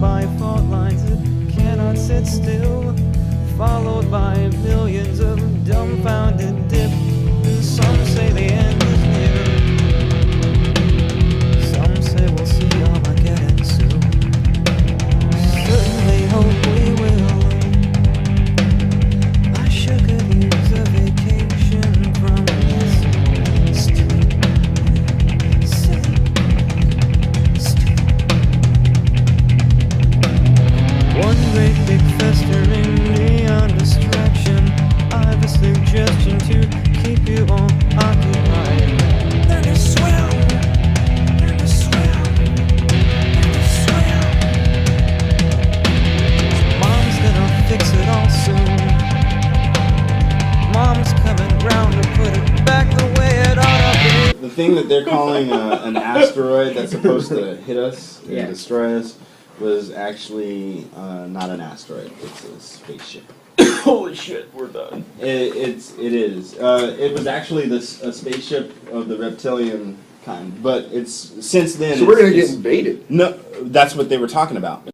by fault lines that cannot sit still, followed by millions of dumbfounded dip. Some say the end is near, some say we'll see Armageddon soon. Certainly hope we will. I sure could use a vacation from this stupid city. One great big festering neon distraction. I've a suggestion to keep you all occupied. Learn to swim, learn to swim, learn to swim. Mom's gonna fix it all soon. Mom's coming round to put it back the way it ought to be. The thing that they're calling an asteroid that's supposed to hit us and destroy us was actually not an asteroid. It's a spaceship. Holy shit, we're done. It is. It was actually a spaceship of the reptilian kind, but it's since then. So we're gonna get invaded. No, that's what they were talking about.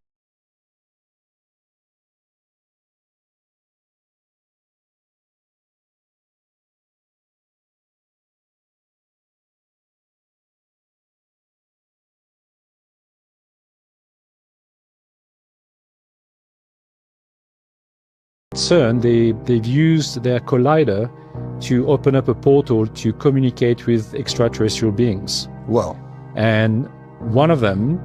CERN, they've used their collider to open up a portal to communicate with extraterrestrial beings. Whoa. And one of them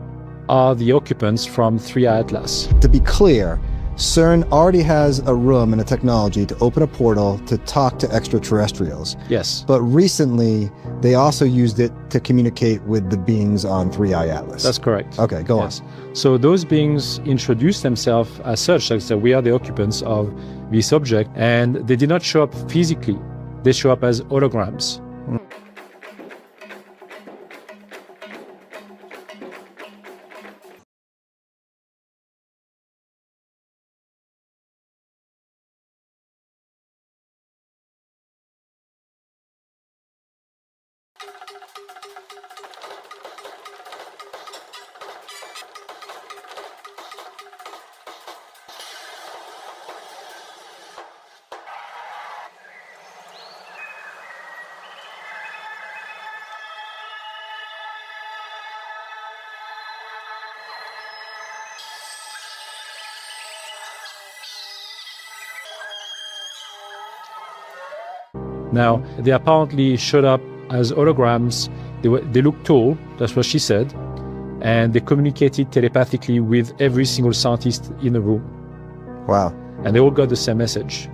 are the occupants from 3i Atlas. To be clear, CERN already has a room and a technology to open a portal to talk to extraterrestrials. Yes. But recently, they also used it to communicate with the beings on 3i Atlas. That's correct. Okay, go Yes. on. So those beings introduced themselves as such, like so we are the occupants of this object, and they did not show up physically. They show up as holograms. Now, they apparently showed up as holograms. They looked tall, that's what she said, and they communicated telepathically with every single scientist in the room. Wow. And they all got the same message,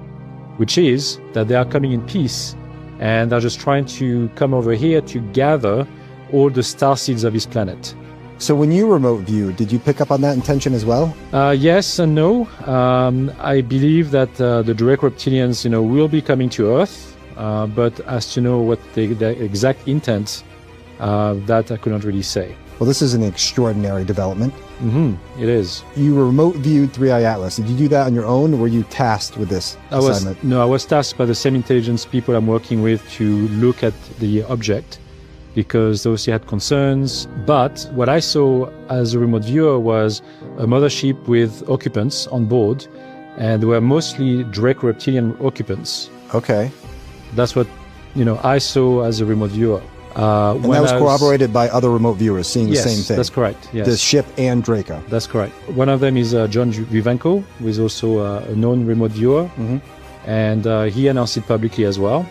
which is that they are coming in peace, and they're just trying to come over here to gather all the star seeds of this planet. So when you remote viewed, did you pick up on that intention as well? Yes and no. I believe that the Draco reptilians, will be coming to Earth. But as to know what the exact intent, that I could not really say. Well, this is an extraordinary development. It is. You remote viewed 3i Atlas. Did you do that on your own, or were you tasked with this assignment? I was tasked by the same intelligence people I'm working with to look at the object, because those had concerns. But what I saw as a remote viewer was a mothership with occupants on board, and they were mostly Draco reptilian occupants. Okay. That's what I saw as a remote viewer. And that was corroborated by other remote viewers seeing the same thing. Yes, that's correct. Yes. The ship and Draco. That's correct. One of them is John Vivanco, who is also a known remote viewer, and he announced it publicly as well.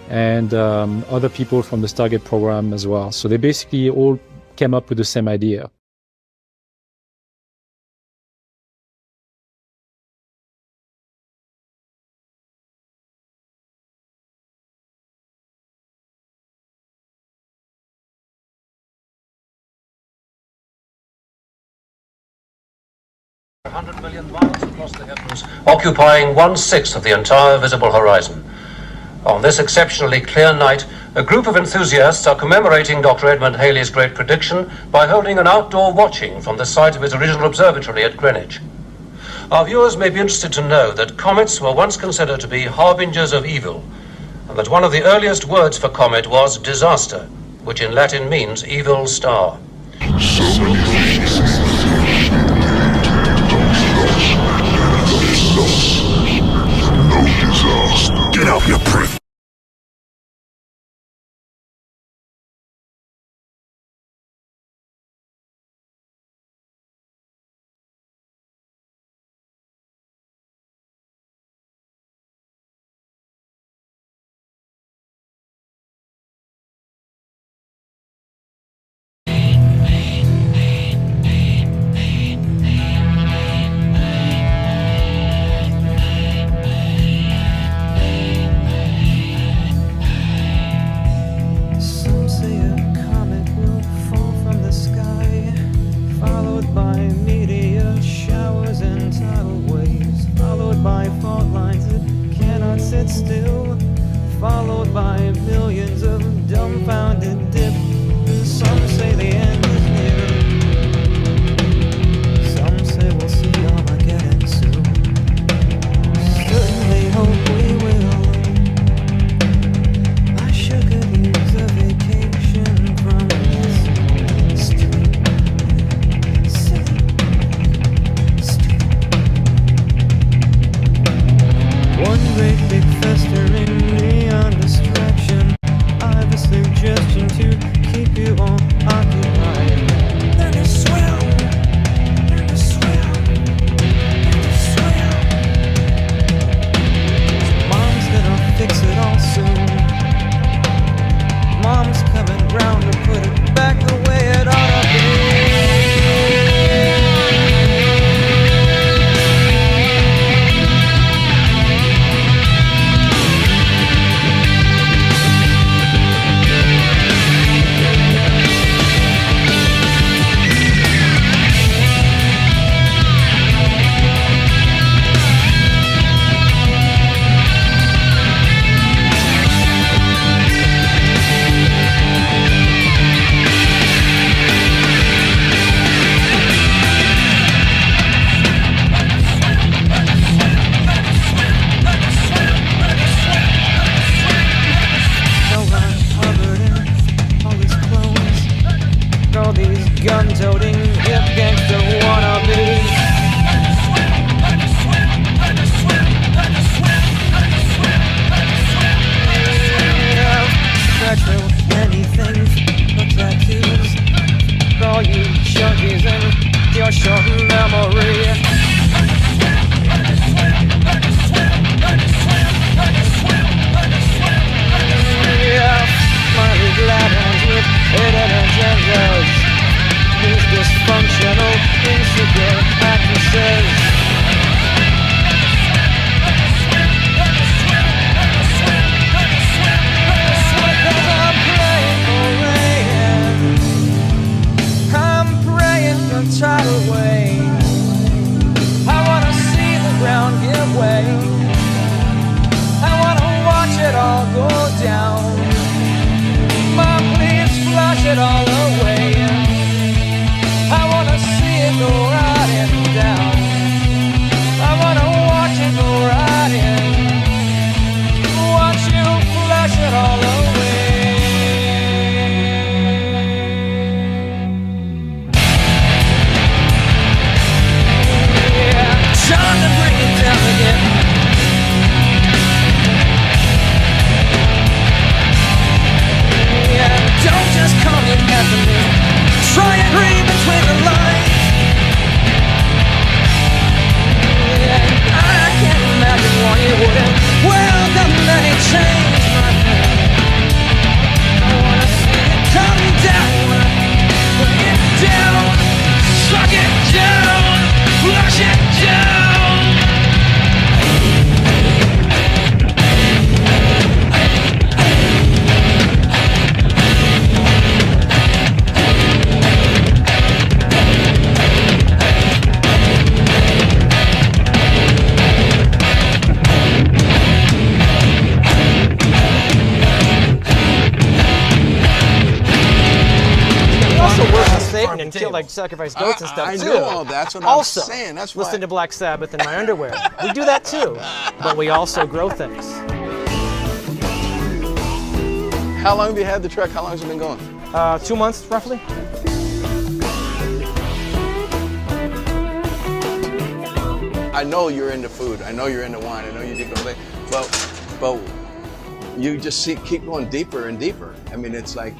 And other people from the Stargate program as well. So they basically all came up with the same idea. $100 million miles across the heavens, occupying 1/6 of the entire visible horizon. On this exceptionally clear night, a group of enthusiasts are commemorating Dr. Edmund Halley's great prediction by holding an outdoor watching from the site of his original observatory at Greenwich. Our viewers may be interested to know that comets were once considered to be harbingers of evil, and that one of the earliest words for comet was disaster, which in Latin means evil star. So many things. like sacrifice goats and stuff I too. know all that's what also, I'm saying. That's listen why. to Black Sabbath in my underwear. We do that too, but we also grow things. How long have you had the truck? How long has it been going? 2 months roughly. I know you're into food. I know you're into wine. I know you do go there. But you just keep going deeper and deeper. I mean, it's like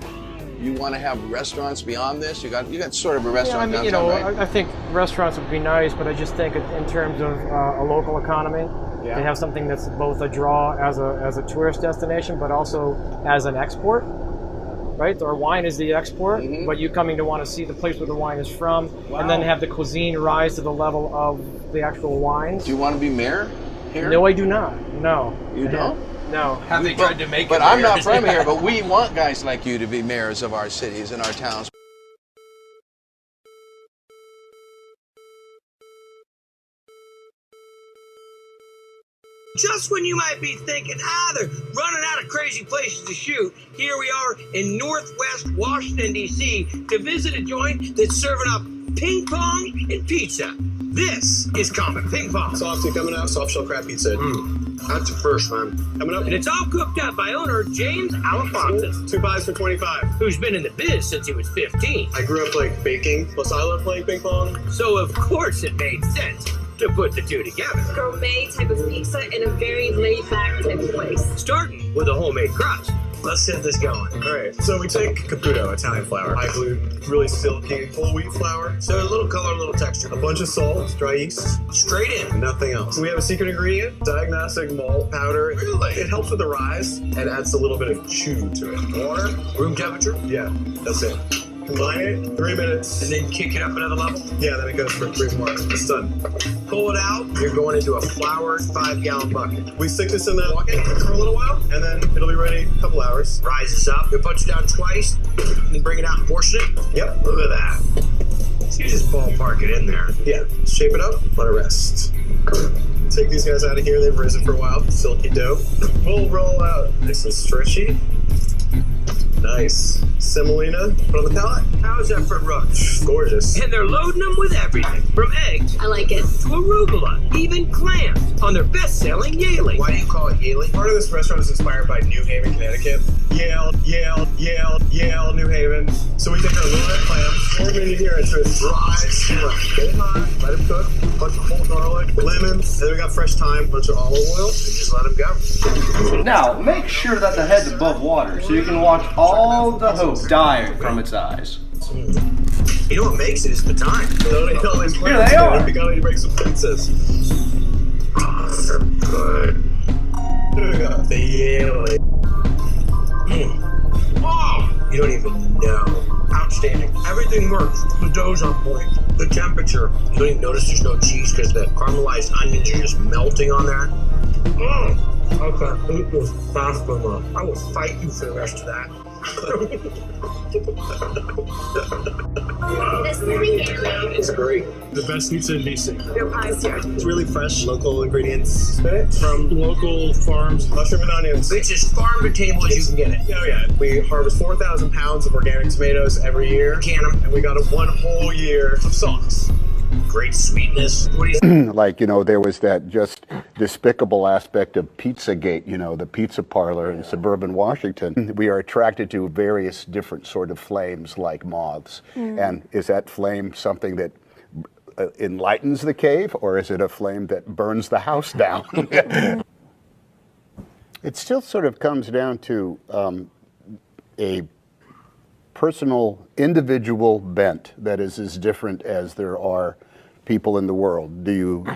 you want to have restaurants beyond this. You got sort of a restaurant downtown, right? I think restaurants would be nice, but I just think in terms of a local economy, to have something that's both a draw as a tourist destination, but also as an export. Right? Our wine is the export, but you coming to want to see the place where the wine is from, and then have the cuisine rise to the level of the actual wines. Do you want to be mayor here? No, I do not. No. You don't? No. Have they tried to make it? But I'm not from here, but we want guys like you to be mayors of our cities and our towns. Just when you might be thinking, they're running out of crazy places to shoot, here we are in Northwest Washington, D.C. to visit a joint that's serving up ping pong and pizza. This is Comet Ping Pong. Softy coming out, soft shell crab pizza. That's the first one. Coming up. And it's all cooked up by owner James Alafonte, 2 pies for 25. who's been in the biz since he was 15. I grew up like baking, plus I love playing ping pong. So of course it made sense to put the two together. Gourmet type of pizza in a very laid-back type of place. Starting with a homemade crust. Let's get this going. All right, so we take Caputo, Italian flour, high gluten, really silky whole wheat flour, So a little color, a little texture. a bunch of salt, dry yeast, Straight in. nothing else. We have a secret ingredient, diagnostic malt powder. Really? It helps with the rise and adds a little bit of chew to it. Water, room temperature, Yeah, that's it. Combine it, 3 minutes. and then kick it up another level. Yeah, then it goes for 3 more. It's done. Pull it out. You're going into a floured 5-gallon bucket. We stick this in the bucket for a little while, and then it'll be ready in a couple hours. Rises up. You punch it down twice, and then bring it out and portion it. Yep. Look at that. So you just ballpark it in there. Yeah, shape it up, let it rest. Take these guys out of here, they've risen for a while. Silky dough. We'll roll out nice and stretchy. Nice. Semolina, put on the palate. How's that for brunch? Gorgeous. And they're loading them with everything, from eggs I like it. to arugula, even clams on their best-selling Yale. Why do you call it Yale? Part of this restaurant is inspired by New Haven, Connecticut. Yale, New Haven. So we take our little red clams, pour them into here into a dry skillet. Get it hot, let it cook, bunch of whole garlic, lemons, and then we got fresh thyme, bunch of olive oil, and just let them go. Now, make sure that the head's above water so you can watch all the hope die from its eyes. You know what makes it is the time. Don't eat all these Here plants, they are. dude. We gotta break some fences. They're good. Here we go. The Yale. Oh, you don't even know. Outstanding. Everything works. The dough's on point. The temperature. You don't even notice there's no cheese because the caramelized onions are just melting on there. Okay. Eat this fast enough. I will fight you for the rest of that. This is the Yale. It's great. The best pizza in DC. Your pie's here. It's really fresh, local ingredients. Spinach from local farms. Mushroom and onions. It's as farm to table as you can get it. Oh yeah. We harvest 4,000 pounds of organic tomatoes every year. Can them. And we got one whole year of sauce. Great sweetness. What do you Like, there was that just despicable aspect of Pizzagate, the pizza parlor in suburban Washington. We are attracted to various different sort of flames like moths. And is that flame something that enlightens the cave, or is it a flame that burns the house down? It still sort of comes down to a personal, individual bent that is as different as there are people in the world. Do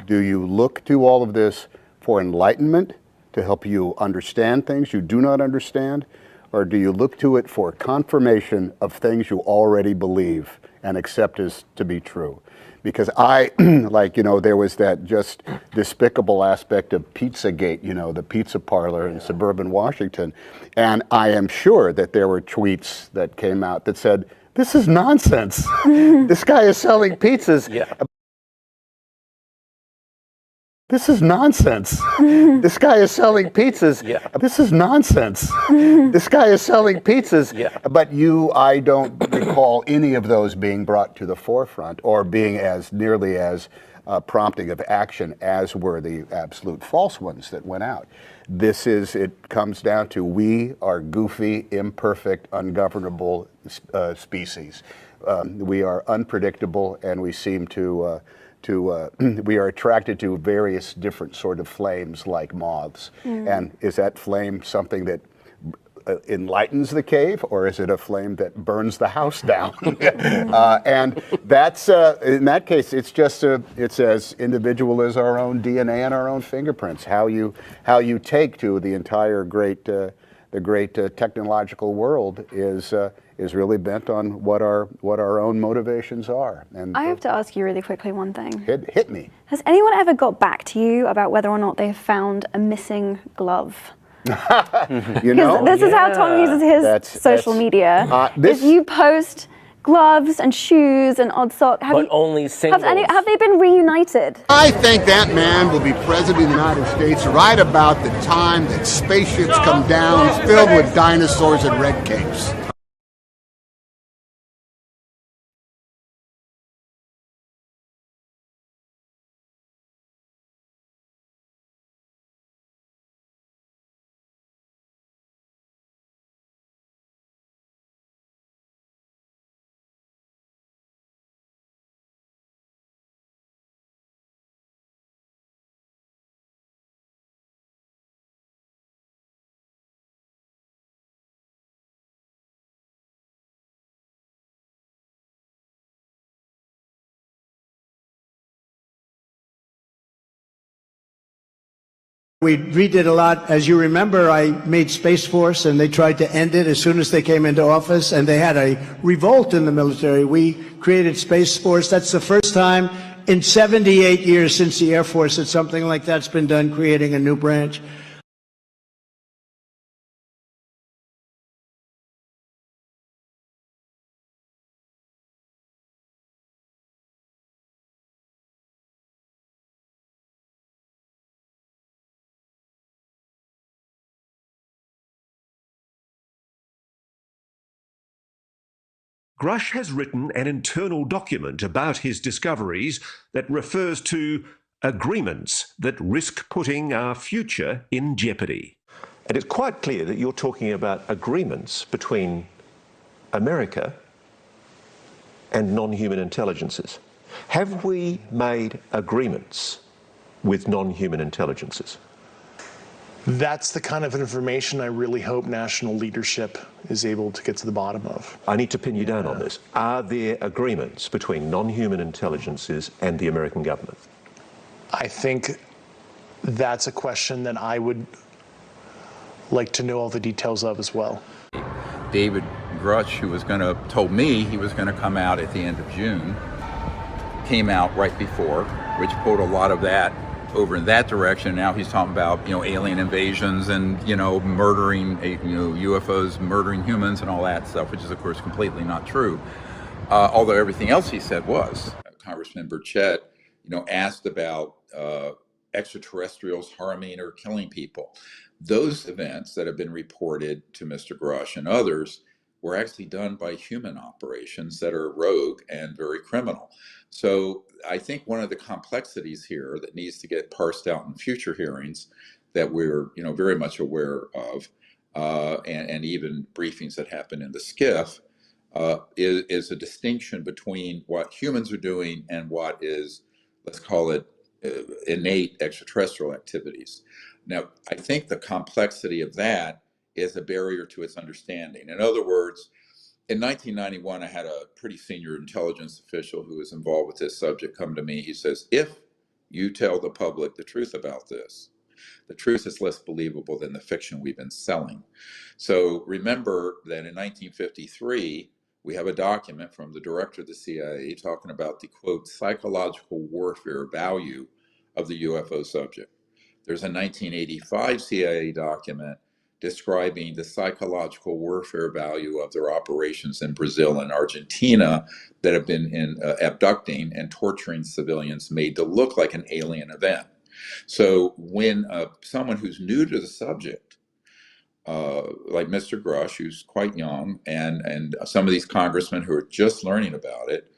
you look to all of this for enlightenment, to help you understand things you do not understand, or do you look to it for confirmation of things you already believe and accept as to be true? Because there was that just despicable aspect of Pizzagate, the pizza parlor in suburban Washington. And I am sure that there were tweets that came out that said, this is nonsense. This guy is selling pizzas. Yeah. this is nonsense. This guy is selling pizzas. Yeah. This is nonsense. This guy is selling pizzas. Yeah. But I don't recall any of those being brought to the forefront or being as nearly as prompting of action as were the absolute false ones that went out. It comes down to we are goofy, imperfect, ungovernable species. We are unpredictable, and we seem to we are attracted to various different sort of flames like moths. And is that flame something that enlightens the cave, or is it a flame that burns the house down? And that's in that case, it's as individual as our own DNA and our own fingerprints. How you take to the entire great technological world is really bent on what our own motivations are. And I have to ask you really quickly one thing. Hit me. Has anyone ever got back to you about whether or not they have found a missing glove? You know, this is how Tom uses his social media. If you post gloves and shoes and odd socks, only singles. Have they been reunited? I think that man will be president of the United States right about the time that spaceships come down filled with dinosaurs and red capes. We redid a lot. As you remember, I made Space Force, and they tried to end it as soon as they came into office, and they had a revolt in the military. We created Space Force. That's the first time in 78 years since the Air Force that something like that's been done, creating a new branch. Grush has written an internal document about his discoveries that refers to agreements that risk putting our future in jeopardy. And it's quite clear that you're talking about agreements between America and non-human intelligences. Have we made agreements with non-human intelligences? That's the kind of information I really hope national leadership is able to get to the bottom of. I need to pin you down on this. Are there agreements between non-human intelligences and the American government? I think that's a question that I would like to know all the details of as well. David Grush, who told me he was going to come out at the end of June, came out right before, which pulled a lot of that over in that direction. Now he's talking about, alien invasions and, murdering, UFOs, murdering humans and all that stuff, which is, of course, completely not true. Although everything else he said was. Congressman Burchett, asked about extraterrestrials harming or killing people. Those events that have been reported to Mr. Grush and others were actually done by human operations that are rogue and very criminal. So I think one of the complexities here that needs to get parsed out in future hearings that we're very much aware of, and even briefings that happen in the SCIF, is a distinction between what humans are doing and what is, let's call it, innate extraterrestrial activities. Now, I think the complexity of that is a barrier to its understanding. In other words, in 1991, I had a pretty senior intelligence official who was involved with this subject come to me. He says, if you tell the public the truth about this, the truth is less believable than the fiction we've been selling. So remember that in 1953, we have a document from the director of the CIA talking about the, quote, psychological warfare value of the UFO subject. There's a 1985 CIA document describing the psychological warfare value of their operations in Brazil and Argentina that have been abducting and torturing civilians made to look like an alien event. So when someone who's new to the subject, like Mr. Grush, who's quite young, and some of these congressmen who are just learning about it,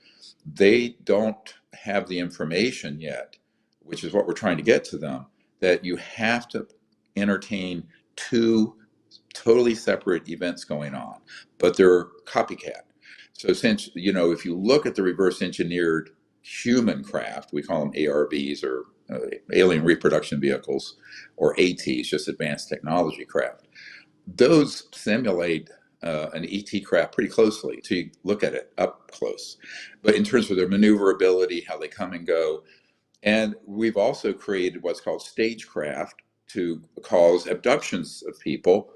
they don't have the information yet, which is what we're trying to get to them, that you have to entertain two totally separate events going on, but they're copycat. So since, if you look at the reverse engineered human craft, we call them ARVs, or alien reproduction vehicles, or ATs, just advanced technology craft. Those simulate an ET craft pretty closely to look at it up close. But in terms of their maneuverability, how they come and go. And we've also created what's called stagecraft to cause abductions of people.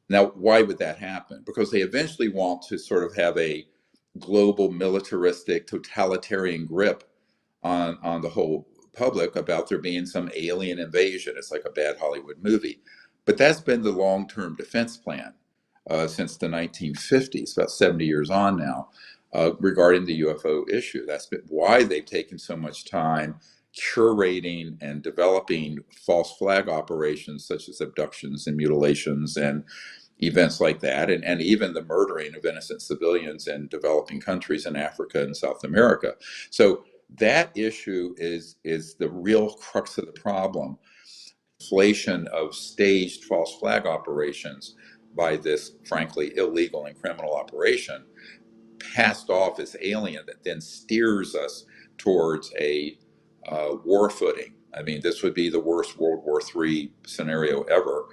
Now, why would that happen? Because they eventually want to sort of have a global militaristic totalitarian grip on the whole public about there being some alien invasion. It's like a bad Hollywood movie. But that's been the long-term defense plan since the 1950s, about 70 years on now, regarding the UFO issue. That's been why they've taken so much time curating and developing false flag operations such as abductions and mutilations and events like that, and even the murdering of innocent civilians in developing countries in Africa and South America. So that issue is the real crux of the problem. Inflation of staged false flag operations by this frankly illegal and criminal operation passed off as alien that then steers us towards a war footing. I mean, this would be the worst World War III scenario ever,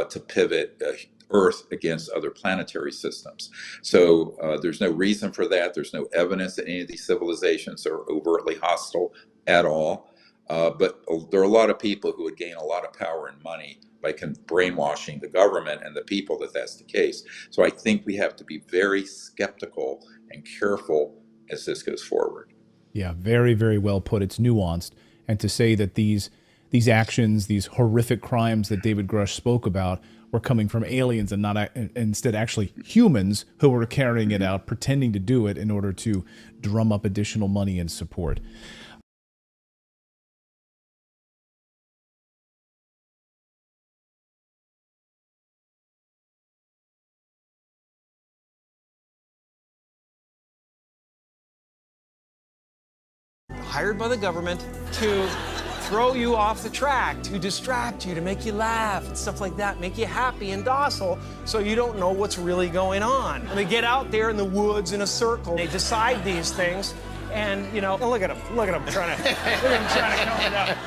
to pivot Earth against other planetary systems. So there's no reason for that. There's no evidence that any of these civilizations are overtly hostile at all. But there are a lot of people who would gain a lot of power and money by brainwashing the government and the people that that's the case. So I think we have to be very skeptical and careful as this goes forward. Yeah, very, very well put. It's nuanced. And to say that these actions, these horrific crimes that David Grush spoke about were coming from aliens and not instead actually humans who were carrying it out, pretending to do it in order to drum up additional money and support. Hired by the government to throw you off the track, to distract you, to make you laugh and stuff like that, make you happy and docile so you don't know what's really going on. And they get out there in the woods in a circle, they decide these things, and look at them trying to come it up.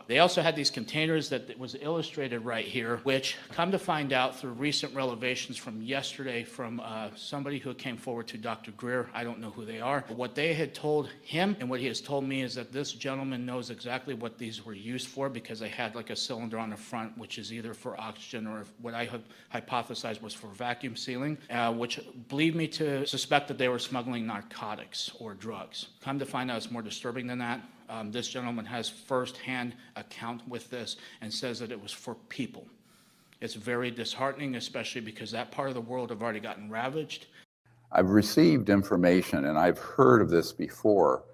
They also had these containers that was illustrated right here, which come to find out through recent revelations from yesterday from somebody who came forward to Dr. Greer. I don't know who they are. But what they had told him and what he has told me is that this gentleman knows exactly what these were used for, because they had like a cylinder on the front, which is either for oxygen or what I hypothesized was for vacuum sealing, which lead me to suspect that they were smuggling narcotics or drugs. Come to find out it's more disturbing than that. This gentleman has first-hand account with this and says that it was for people. It's very disheartening, especially because that part of the world have already gotten ravaged. I've received information, and I've heard of this before,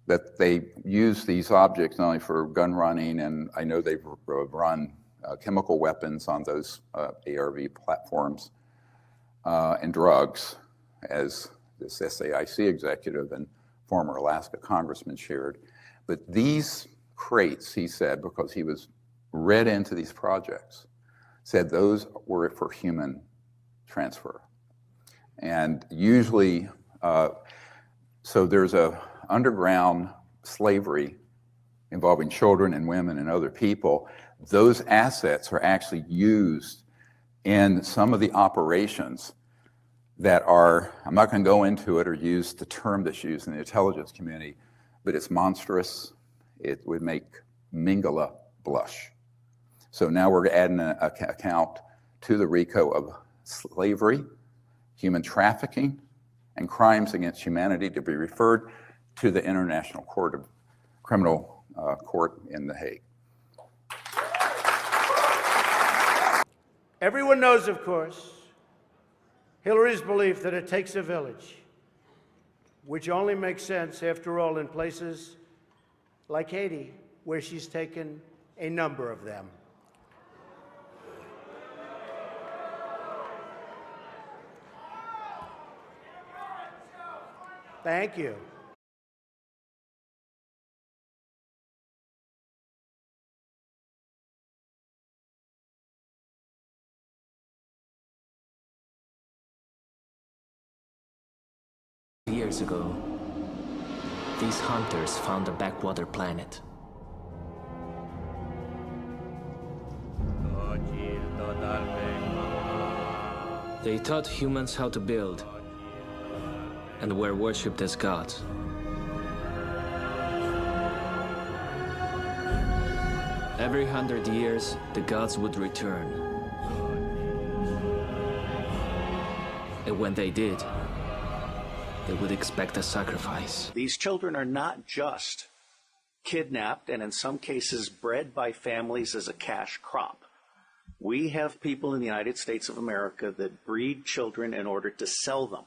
that they use these objects not only for gun running, and I know they've run chemical weapons on those ARV platforms, and drugs, as this SAIC executive and former Alaska congressman shared. But these crates, he said, because he was read into these projects, said those were for human transfer. And usually, so there's a underground slavery involving children and women and other people. Those assets are actually used in some of the operations that are, I'm not going to go into it or use the term that's used in the intelligence community, but it's monstrous. It would make Mingala blush. So now we're adding an account to the RICO of slavery, human trafficking, and crimes against humanity to be referred to the International Court of criminal court in The Hague. Everyone knows, of course, Hillary's belief that it takes a village, which only makes sense, after all, in places like Haiti, where she's taken a number of them. Thank you. Years ago, these hunters found a backwater planet. They taught humans how to build and were worshipped as gods. Every 100 years, the gods would return. And when they did, they would expect a sacrifice. These children are not just kidnapped and in some cases bred by families as a cash crop. We have people in the United States of America that breed children in order to sell them.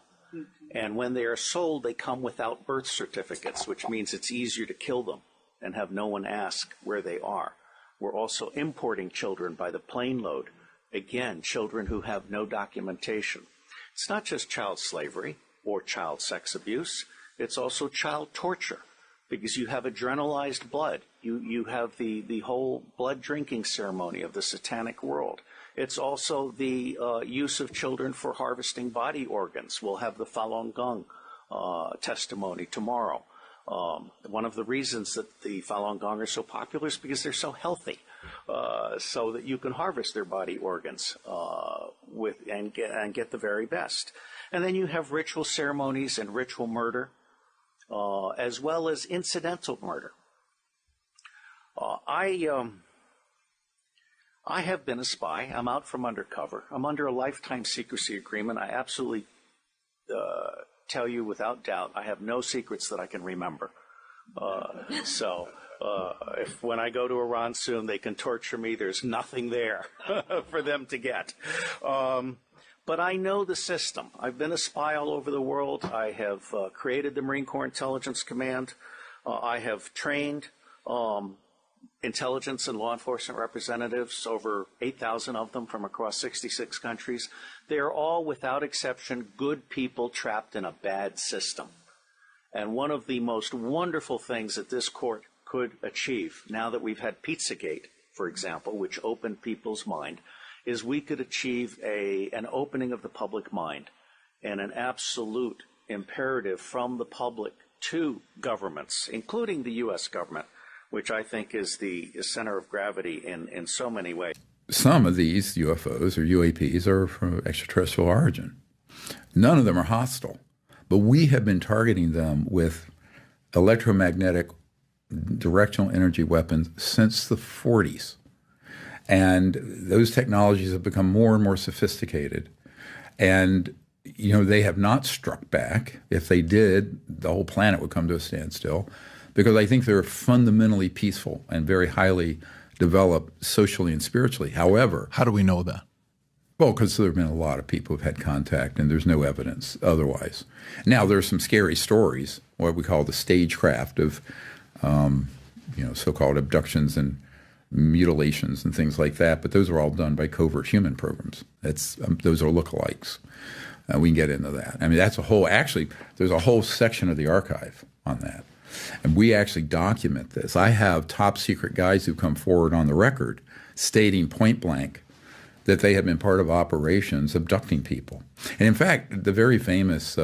And when they are sold, they come without birth certificates, which means it's easier to kill them and have no one ask where they are. We're also importing children by the plane load. Again, children who have no documentation. It's not just child slavery or child sex abuse. It's also child torture, because you have adrenalized blood. You have the whole blood drinking ceremony of the satanic world. It's also the use of children for harvesting body organs. We'll have the Falun Gong testimony tomorrow. One of the reasons that the Falun Gong are so popular is because they're so healthy, so that you can harvest their body organs and get the very best. And then you have ritual ceremonies and ritual murder, as well as incidental murder. I have been a spy. I'm out from undercover. I'm under a lifetime secrecy agreement. I absolutely tell you without doubt, I have no secrets that I can remember. If when I go to Iran soon, they can torture me, there's nothing there for them to get. But I know the system. I've been a spy all over the world. I have created the Marine Corps Intelligence Command. I have trained intelligence and law enforcement representatives, over 8,000 of them from across 66 countries. They are all, without exception, good people trapped in a bad system. And one of the most wonderful things that this court could achieve, now that we've had Pizzagate, for example, which opened people's mind, is we could achieve an opening of the public mind and an absolute imperative from the public to governments, including the U.S. government, which I think is the center of gravity in so many ways. Some of these UFOs or UAPs are from extraterrestrial origin. None of them are hostile, but we have been targeting them with electromagnetic directional energy weapons since the 40s. And those technologies have become more and more sophisticated. And, you know, they have not struck back. If they did, the whole planet would come to a standstill, because I think they're fundamentally peaceful and very highly developed socially and spiritually. However, how do we know that? Well, because there have been a lot of people who've had contact, and there's no evidence otherwise. Now, there's some scary stories, what we call the stagecraft of, so-called abductions and mutilations and things like that, but those are all done by covert human programs. Those are lookalikes. We can get into that. I mean, there's a whole section of the archive on that. And we actually document this. I have top secret guys who come forward on the record stating point blank that they have been part of operations abducting people. And in fact, the very famous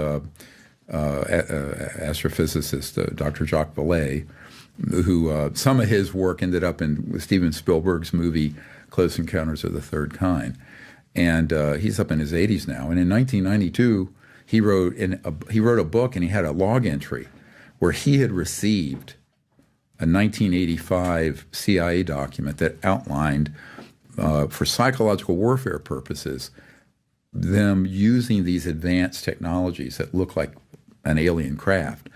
astrophysicist, Dr. Jacques Vallée, who some of his work ended up in Steven Spielberg's movie Close Encounters of the Third Kind. And he's up in his 80s now. And in 1992, he wrote a book, and he had a log entry where he had received a 1985 CIA document that outlined, for psychological warfare purposes, them using these advanced technologies that look like an alien craft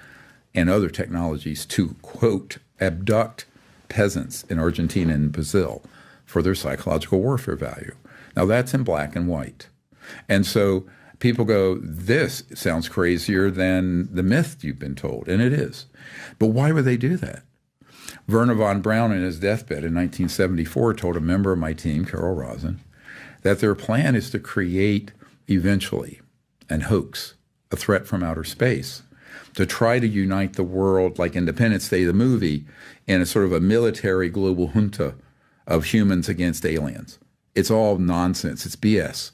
and other technologies to, quote, abduct peasants in Argentina and Brazil for their psychological warfare value. Now that's in black and white. And so people go, this sounds crazier than the myth you've been told, and it is. But why would they do that? Werner von Braun, in his deathbed in 1974, told a member of my team, Carol Rosen, that their plan is to create, eventually, an hoax, a threat from outer space, to try to unite the world, like Independence Day, the movie, in a sort of a military global junta of humans against aliens. It's all nonsense. It's BS.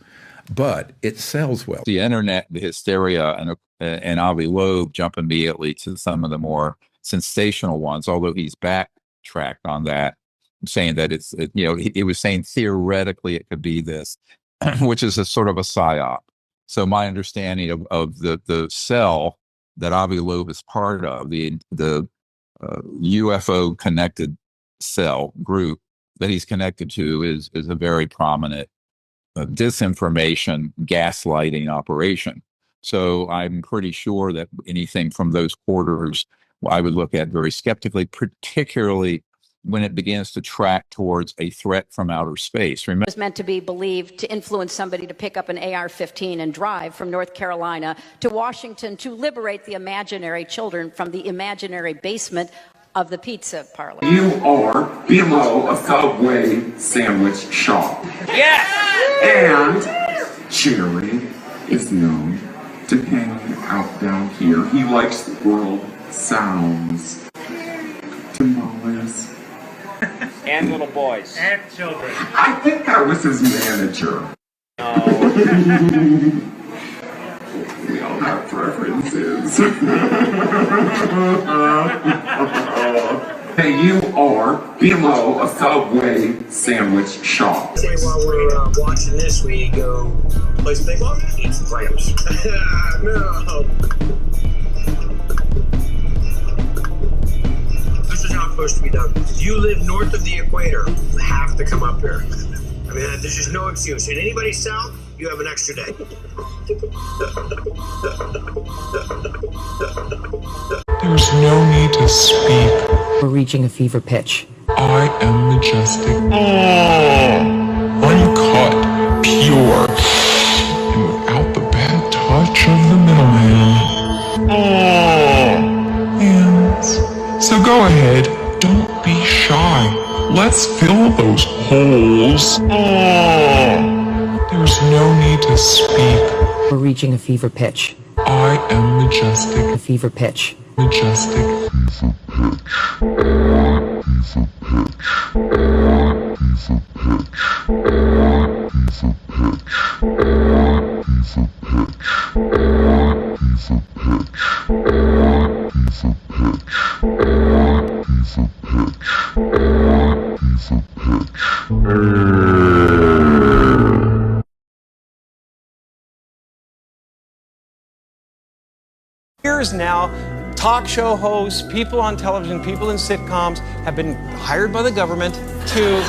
But it sells well. The internet, the hysteria, and Avi Loeb jump immediately to some of the more sensational ones, although he's backtracked on that, saying that he was saying theoretically it could be this, which is a sort of a psyop. So my understanding of the cell that Avi Loeb is part of, the UFO connected cell group that he's connected to, is a very prominent disinformation, gaslighting operation. So I'm pretty sure that anything from those quarters I would look at very skeptically, particularly when it begins to track towards a threat from outer space. Remember, it was meant to be believed to influence somebody to pick up an AR-15 and drive from North Carolina to Washington to liberate the imaginary children from the imaginary basement of the pizza parlor. You are below a Subway sandwich shop. Yes! And Jerry is known to hang out down here. He likes world sounds. Tamales. And little boys. And children. I think I was his manager. We all have preferences. Hey, you are below a Subway sandwich shop. Say while we're watching this, we go play some ping pong, eat some grams. No. This is how it's supposed to be done. If you live north of the equator, you have to come up here. I mean, there's just no excuse. And anybody south, you have an extra day. There's no need to speak. We're reaching a fever pitch. I am majestic. Uncut, pure, and without the bad touch of the middleman. And so go ahead, don't be shy. Let's fill those holes. There's no need to speak. We're reaching a fever pitch. I am majestic. A fever pitch. Majestic. Years now, talk show hosts, people on television, people in sitcoms have been hired by the government to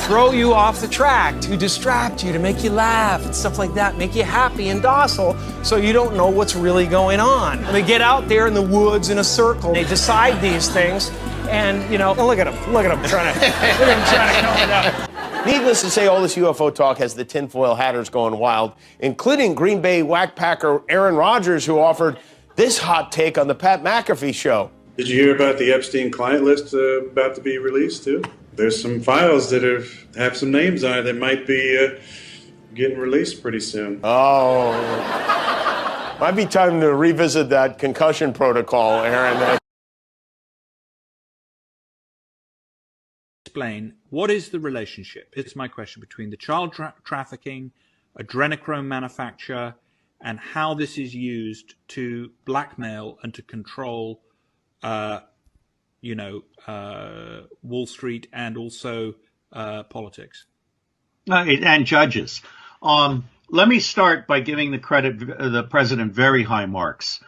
throw you off the track, to distract you, to make you laugh and stuff like that, make you happy and docile so you don't know what's really going on. And they get out there in the woods in a circle, they decide these things, and look at them trying to come it up. Needless to say, all this UFO talk has the tinfoil hatters going wild, including Green Bay whackpacker Aaron Rodgers, who offered this hot take on the Pat McAfee show. Did you hear about the Epstein client list about to be released too? There's some files that have some names on it that might be getting released pretty soon. Oh, might be time to revisit that concussion protocol, Aaron. Explain, what is the relationship? It's my question, between the child trafficking, adrenochrome manufacture, and how this is used to blackmail and to control, Wall Street and also politics. And judges. Let me start by giving the president very high marks.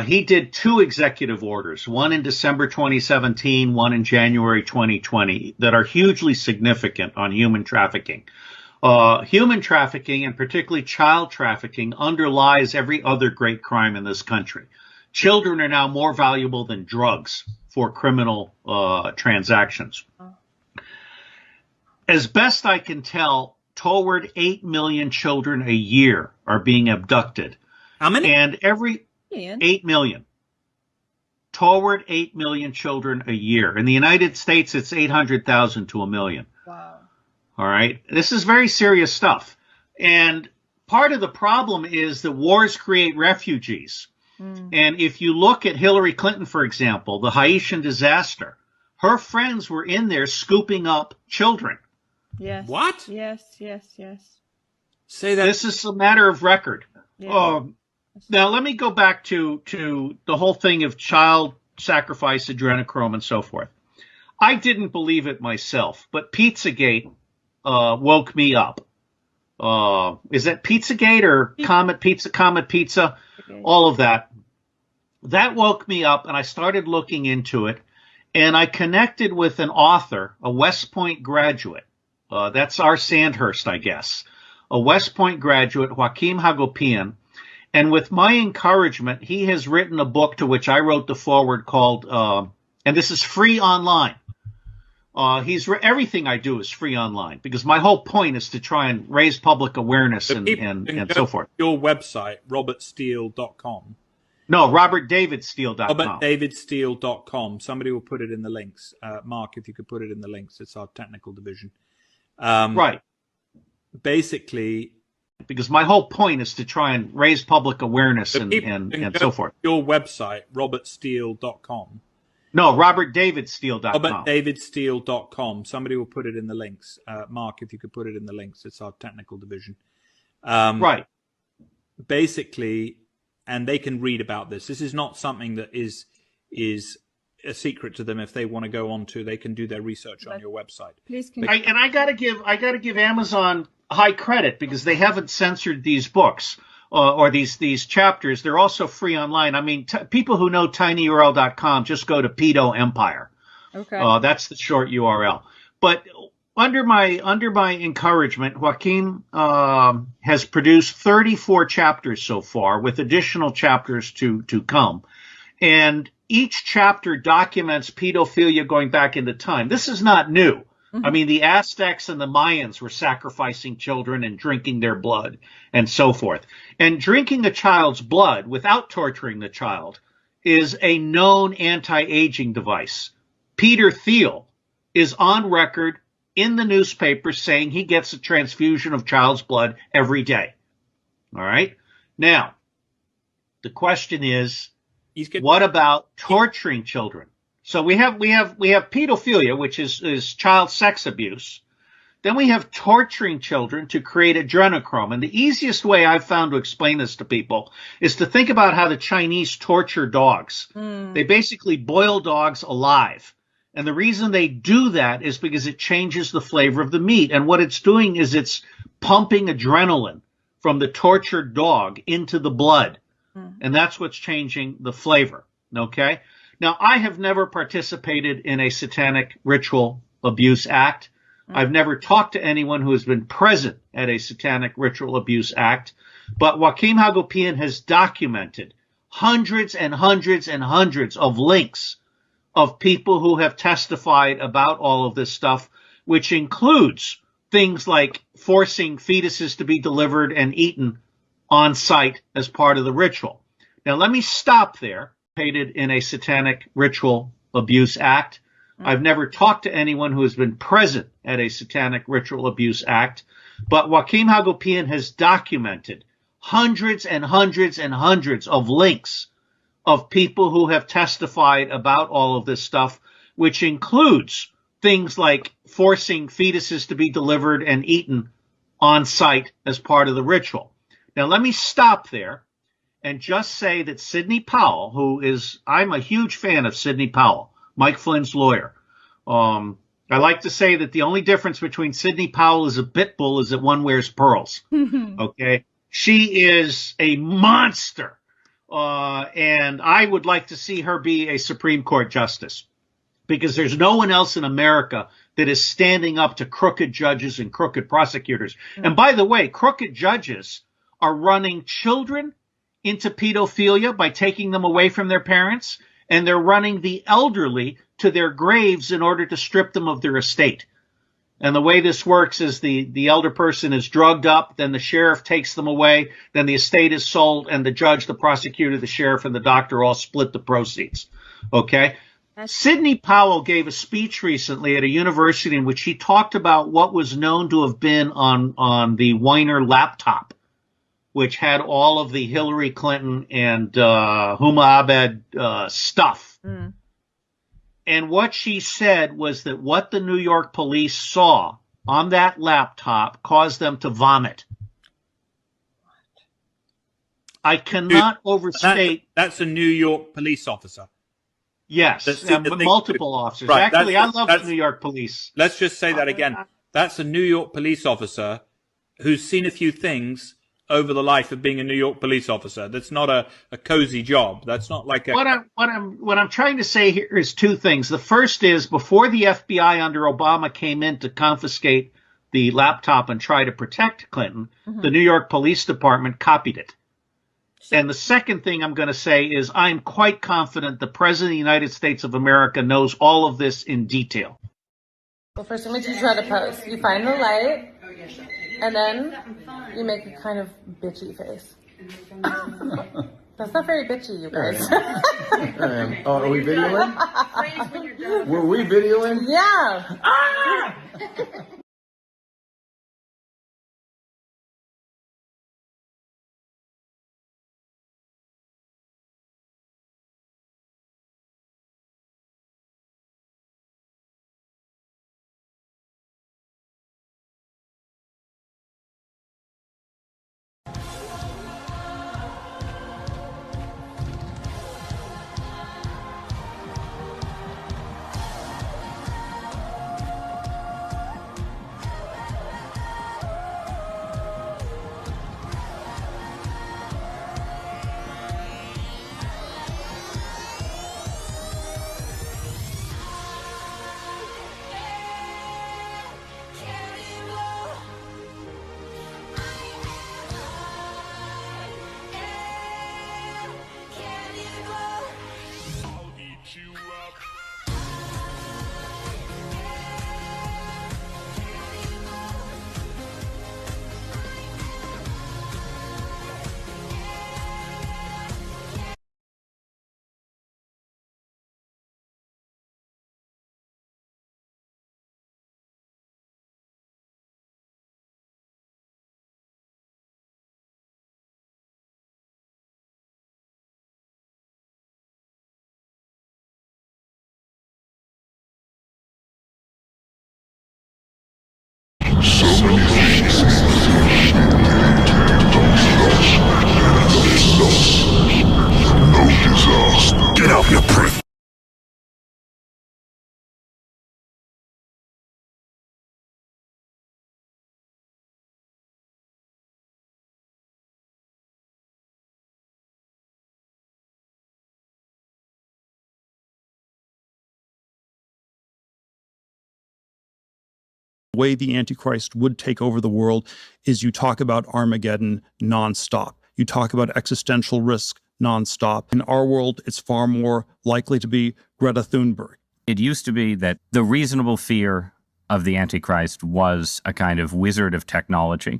He did 2 executive orders, one in December 2017, one in January 2020, that are hugely significant on human trafficking. Human trafficking, and particularly child trafficking, underlies every other great crime in this country. children are now more valuable than drugs for criminal transactions. As best I can tell, toward 8 million children a year are being abducted. How many? And 8 million. Toward 8 million children a year. In the United States, it's 800,000 to 1 million. Wow. All right. This is very serious stuff. And part of the problem is that wars create refugees. And if you look at Hillary Clinton, for example, the Haitian disaster, her friends were in there scooping up children. Yes. What? Yes. Say that. This is a matter of record. Yeah. Now, let me go back to the whole thing of child sacrifice, adrenochrome, and so forth. I didn't believe it myself, but Pizzagate woke me up. Is that Pizzagate or Comet Pizza? All of that. That woke me up, and I started looking into it, and I connected with an author, a West Point graduate. That's our Sandhurst, I guess. A West Point graduate, Joaquim Hagopian. And with my encouragement, he has written a book to which I wrote the foreword called, and this is free online. Everything I do is free online because my whole point is to try and raise public awareness and so forth. Your website, robertsteele.com. No, robertdavidsteele.com. robertdavidsteele.com. Somebody will put it in the links. Mark, if you could put it in the links. It's our technical division. Right. Basically, because my whole point is to try and raise public awareness and so forth. Your website, robertsteele.com. No, robertdavidsteele.com. robertdavidsteele.com. Somebody will put it in the links. Mark, if you could put it in the links. It's our technical division. Right. Basically, and they can read about this. This is not something that is a secret to them. If they want to go on to, they can do their research on your website. Please, I gotta give Amazon high credit because they haven't censored these books or these chapters. They're also free online. I mean, people who know tinyurl.com just go to Pedo Empire. Okay. That's the short URL. But under my encouragement, Joaquin has produced 34 chapters so far, with additional chapters to come. And each chapter documents pedophilia going back into time. This is not new. I mean, the Aztecs and the Mayans were sacrificing children and drinking their blood and so forth. And drinking a child's blood without torturing the child is a known anti-aging device. Peter Thiel is on record in the newspaper saying he gets a transfusion of child's blood every day. All right. Now, the question is, what about torturing children? So we have pedophilia, which is child sex abuse. Then we have torturing children to create adrenochrome. And the easiest way I've found to explain this to people is to think about how the Chinese torture dogs. They basically boil dogs alive. And the reason they do that is because it changes the flavor of the meat. And what it's doing is it's pumping adrenaline from the tortured dog into the blood. And that's what's changing the flavor. Okay? Now, I have never participated in a satanic ritual abuse act. I've never talked to anyone who has been present at a satanic ritual abuse act. But Joaquim Hagopian has documented hundreds and hundreds and hundreds of links of people who have testified about all of this stuff, which includes things like forcing fetuses to be delivered and eaten on site as part of the ritual. Now, let me stop there. In a satanic ritual abuse act. I've never talked to anyone who has been present at a satanic ritual abuse act, but Joaquim Hagopian has documented hundreds and hundreds and hundreds of links of people who have testified about all of this stuff, which includes things like forcing fetuses to be delivered and eaten on site as part of the ritual. Now, let me stop there and just say that Sidney Powell, I'm a huge fan of Sidney Powell, Mike Flynn's lawyer. I like to say that the only difference between Sidney Powell as a pit bull is that one wears pearls. Okay. She is a monster. And I would like to see her be a Supreme Court justice because there's no one else in America that is standing up to crooked judges and crooked prosecutors. And by the way, crooked judges are running children into pedophilia by taking them away from their parents, and they're running the elderly to their graves in order to strip them of their estate. And the way this works is the elder person is drugged up, then the sheriff takes them away, then the estate is sold, and the judge, the prosecutor, the sheriff, and the doctor all split the proceeds. Okay? Sidney Powell gave a speech recently at a university in which he talked about what was known to have been on the Weiner laptop, which had all of the Hillary Clinton and Huma Abed stuff. Mm. And what she said was that what the New York police saw on that laptop caused them to vomit. I cannot overstate. That's a New York police officer. Yes, multiple officers. Right, actually, I love the New York police. Let's just say that again. That's a New York police officer who's seen a few things over the life of being a New York police officer. That's not a cozy job. That's not like a... What I'm trying to say here is two things. The first is, before the FBI under Obama came in to confiscate the laptop and try to protect Clinton, the New York Police Department copied it. And the second thing I'm going to say is I'm quite confident the President of the United States of America knows all of this in detail. Well, first I'm going to teach you how to pose. You find the light, and then you make a kind of bitchy face. That's not very bitchy, you guys. Are we videoing? Were we videoing? Yeah. Ah! Get off your prick! The way the Antichrist would take over the world is you talk about Armageddon nonstop. You talk about existential risk nonstop. In our world, it's far more likely to be Greta Thunberg. It used to be that the reasonable fear of the Antichrist was a kind of wizard of technology.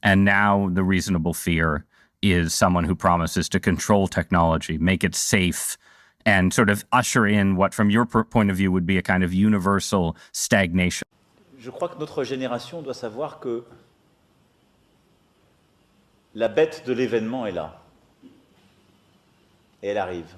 And now the reasonable fear is someone who promises to control technology, make it safe, and sort of usher in what, from your point of view, would be a kind of universal stagnation. Je crois que notre génération doit savoir que la bête de l'événement est là. Et elle arrive.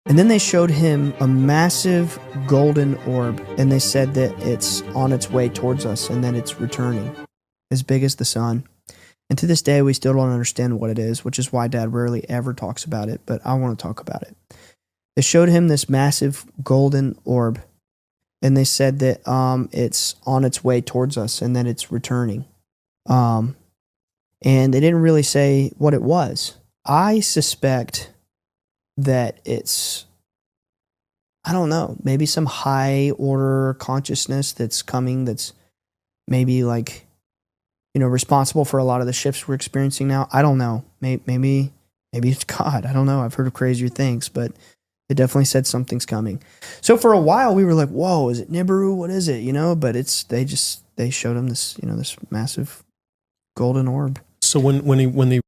And then they showed him a massive golden orb, and they said that it's on its way towards us and that it's returning, as big as the sun. And to this day, we still don't understand what it is, which is why Dad rarely ever talks about it, but I want to talk about it. They showed him this massive golden orb, and they said that it's on its way towards us and that it's returning. And they didn't really say what it was. I suspect that it's, I don't know, maybe some high order consciousness that's coming, that's maybe like, you know, responsible for a lot of the shifts we're experiencing now. I don't know. Maybe it's God. I don't know. I've heard of crazier things, but it definitely said something's coming. So for a while we were like, whoa, is it Nibiru? What is it? You know, but they showed him this, you know, this massive golden orb. So when they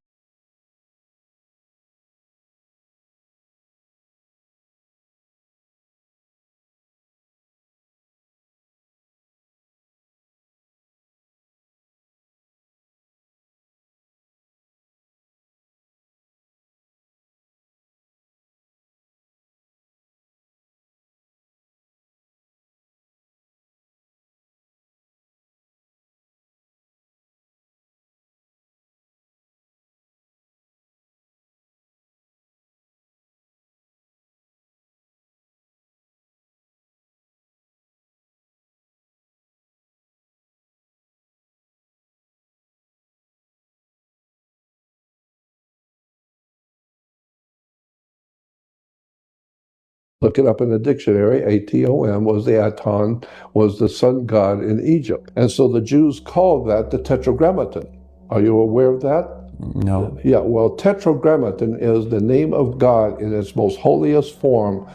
look it up in the dictionary, Atom was the Aton, was the sun god in Egypt. And so the Jews called that the Tetragrammaton. Are you aware of that? No. Yeah, well, Tetragrammaton is the name of God in its most holiest form,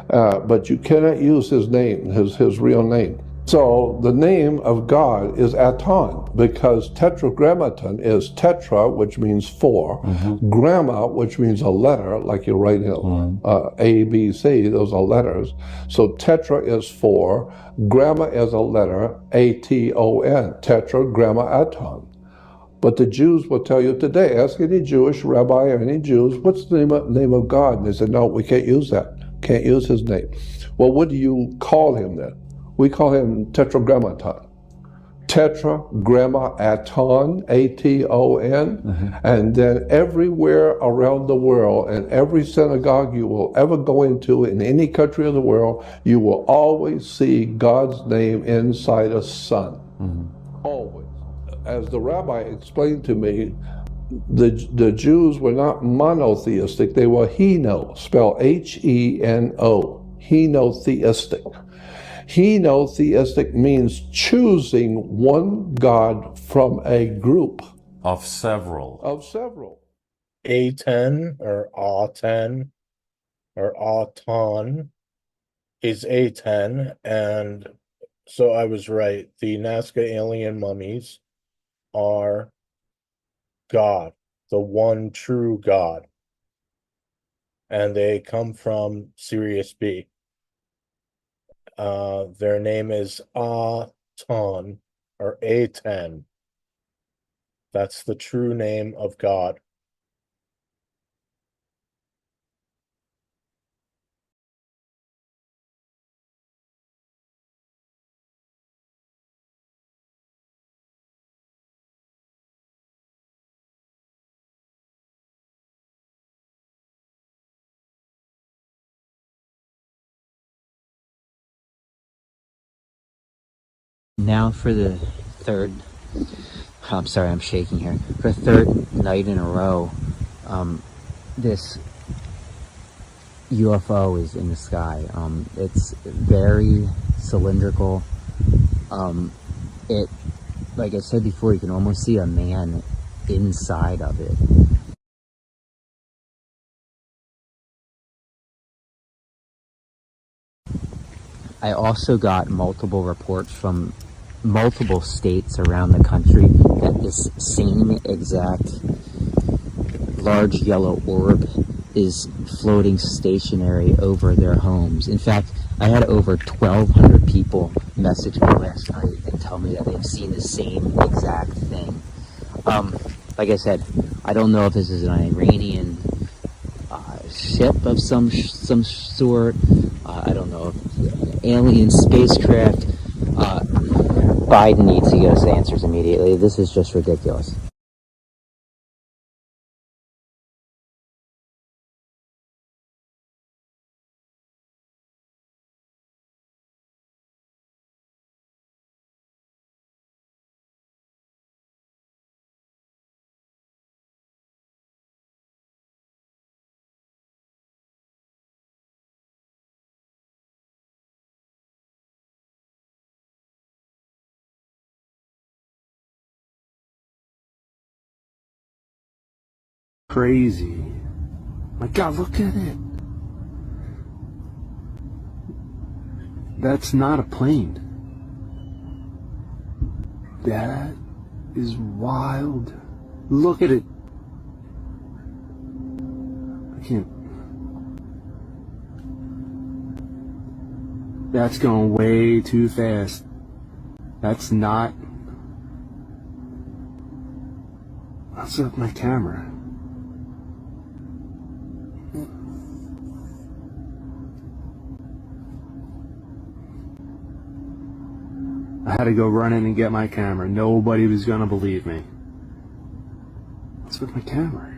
but you cannot use his name, his real name. So the name of God is Aton, because Tetragrammaton is tetra, which means four, gramma, which means a letter, like you write in A, B, C, those are letters. So tetra is four, gramma is a letter, A-T-O-N, Tetragrammaton. But the Jews will tell you today, ask any Jewish rabbi or any Jews, what's the name of God? And they said, no, we can't use that. Can't use his name. Well, what do you call him then? We call him Tetragrammaton. Tetragrammaton, A-T-O-N. And then everywhere around the world, and every synagogue you will ever go into in any country of the world, you will always see God's name inside a sun. Always. As the rabbi explained to me, the Jews were not monotheistic, they were heno, spelled H-E-N-O, henotheistic. Henotheistic means choosing one God from a group. Of several. Of several. A10 or A10 or A10 is A10, and so I was right. The Nazca alien mummies are God, the one true God. And they come from Sirius B. Their name is Aton or A10. That's the true name of God. Now for the third, I'm sorry, I'm shaking here. For the third night in a row, this UFO is in the sky. It's very cylindrical. It, like I said before, you can almost see a man inside of it. I also got multiple reports from multiple states around the country that this same exact large yellow orb is floating stationary over their homes. In fact, I had over 1,200 people message me last night and tell me that they've seen the same exact thing. Like I said, I don't know if this is an Iranian ship of some sort. I don't know, alien spacecraft. Biden needs to get us answers immediately. This is just ridiculous. Crazy. My God, look at it. That's not a plane. That is wild. Look at it. I can't. That's going way too fast. That's not. What's up with my camera? I had to go running and get my camera. Nobody was gonna believe me. What's with my camera?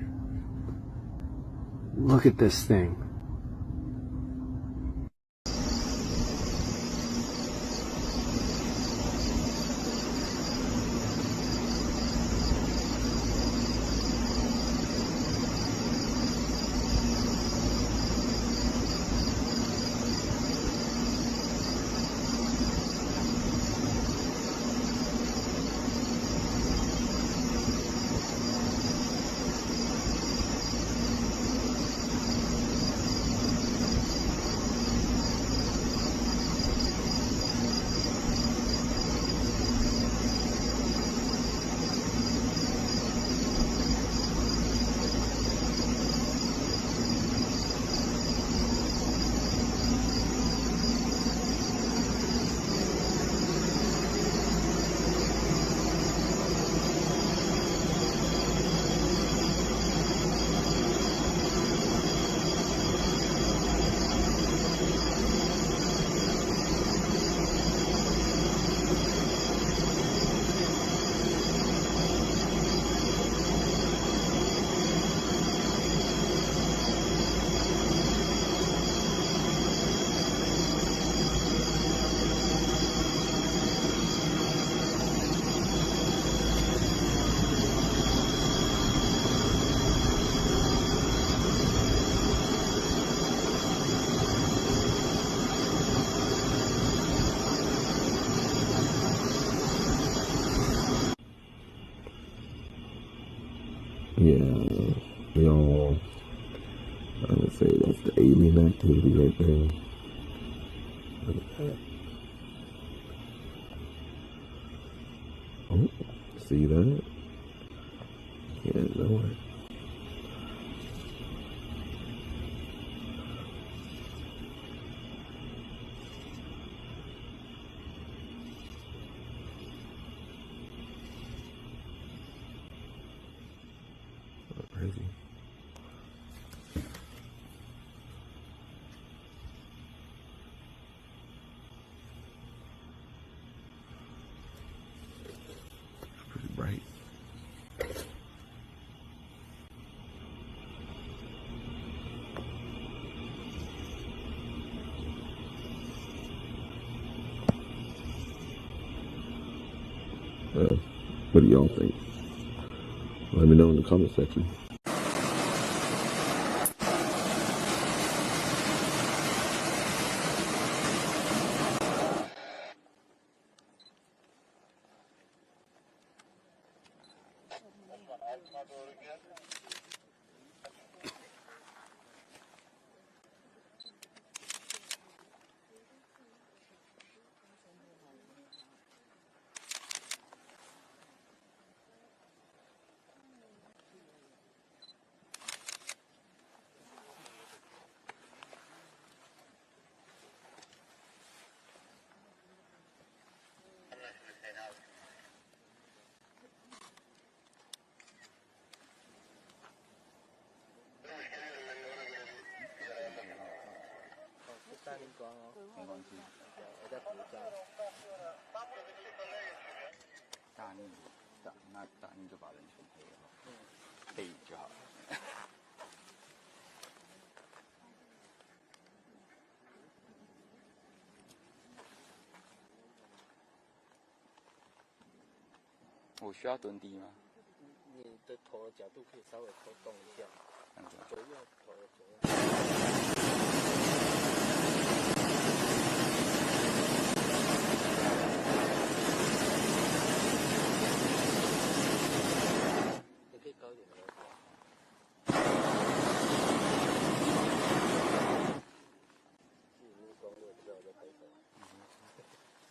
Look at this thing. Yeah, y'all, I would say that's the alien activity right there. Look at that. Oh, see that? Yeah, nowhere. Crazy. Pretty bright. What do y'all think? Let me know in the comment section. 打印就把人全黑了，黑就好了。我需要蹲低吗？你的头的角度可以稍微头动一下，左右头的左右。你可以高一点的。记录光了之后就可以了。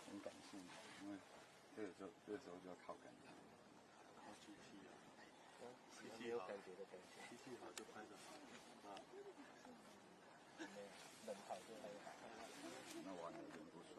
很感性，因为这个时候就要靠感觉。好机器啊！机器有感觉的感觉，机器好就拍得好啊。没有，人好就拍得好。那玩的有点不顺。